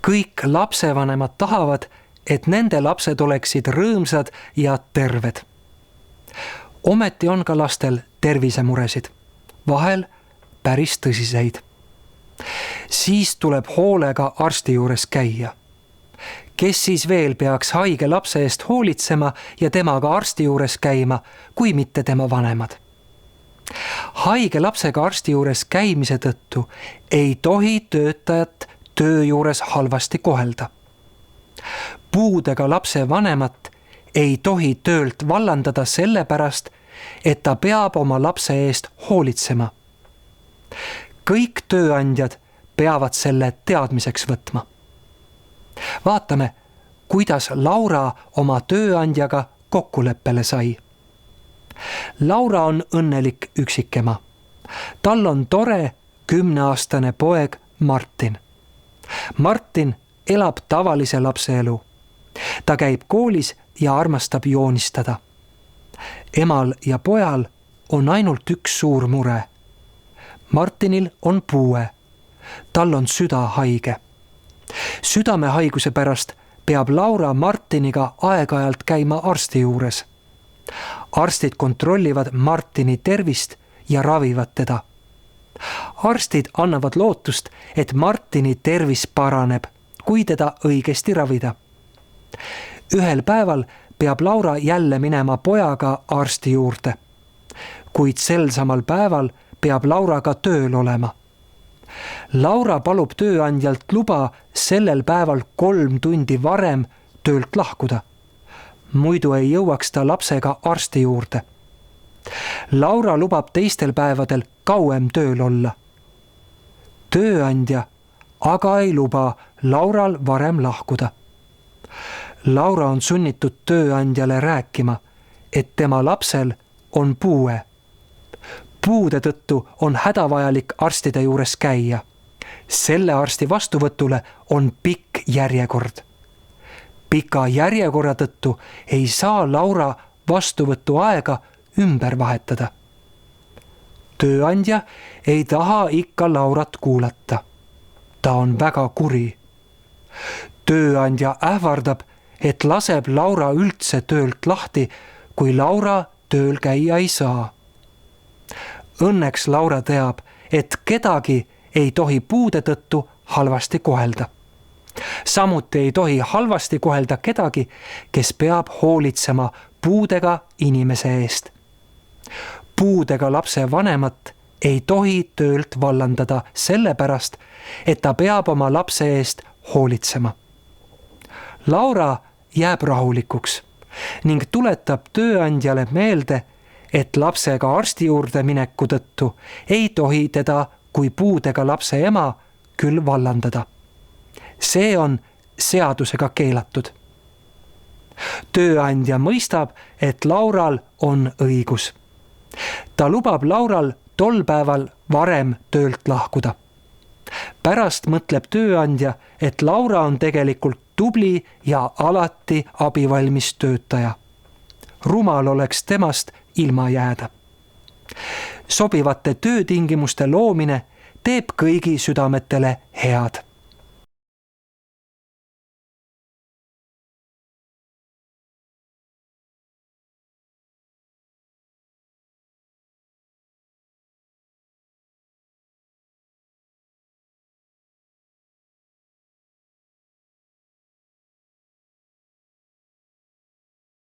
Kõik lapsevanemad tahavad, et nende lapsed oleksid rõõmsad ja terved. Ometi on ka lastel tervisemuresid, vahel päris tõsiseid. Siis tuleb hoolega arsti juures käia. Kes siis veel peaks haige lapse eest hoolitsema ja temaga arsti juures käima, kui mitte tema vanemad? Haige lapsega arsti juures käimise tõttu ei tohi töötajat töö juures halvasti kohelda. Puudega lapse vanemat ei tohi töölt vallandada sellepärast, et ta peab oma lapse eest hoolitsema. Kõik tööandjad peavad selle teadmiseks võtma. Vaatame, kuidas Laura oma tööandjaga kokkuleppele sai. Laura on õnnelik üksikema. Tal on tore 10-aastane poeg Martin. Martin elab tavalise lapse elu. Ta käib koolis ja armastab joonistada. Emal ja pojal on ainult üks suur mure. Martinil on puue. Tal on süda haige. Südamehaiguse pärast peab Laura Martiniga aeg-ajalt käima arsti juures. Arstid kontrollivad Martini tervist ja ravivad teda. Arstid annavad lootust, et Martini tervis paraneb, kui teda õigesti ravida. Ühel päeval peab Laura jälle minema pojaga arsti juurde. Kuid sel samal päeval peab Laura ka tööl olema. Laura palub tööandjalt luba sellel päeval 3 tundi varem töölt lahkuda. Muidu ei jõuaks ta lapsega arsti juurde. Laura lubab teistel päevadel kauem tööl olla. Tööandja aga ei luba Laural varem lahkuda. Laura on sunnitud tööandjale rääkima, et tema lapsel on puue. Puude tõttu on hädavajalik arstide juures käia. Selle arsti vastuvõtule on pikk järjekord. Pika järjekorra tõttu ei saa Laura vastuvõtu aega ümber vahetada. Tööandja ei taha ikka Laurat kuulata. Ta on väga kuri. Tööandja ähvardab, et laseb Laura üldse töölt lahti, kui Laura tööl käia ei saa. Õnneks Laura teab, et kedagi ei tohi puude tõttu halvasti kohelda. Samuti ei tohi halvasti kohelda kedagi, kes peab hoolitsema puudega inimese eest. Puudega lapse vanemat ei tohi töölt vallandada sellepärast, et ta peab oma lapse eest hoolitsema. Laura jääb rahulikuks ning tuletab tööandjale meelde, et lapsega arsti juurde mineku tõttu ei tohi teda kui puudega lapse ema küll vallandada. See on seadusega keelatud. Tööandja mõistab, et Laural on õigus. Ta lubab Laural tol päeval varem töölt lahkuda. Pärast mõtleb tööandja, et Laura on tegelikult tubli ja alati abivalmis töötaja. Rumal oleks temast ilma jääda. Sobivate töötingimuste loomine teeb kõigi südametele head.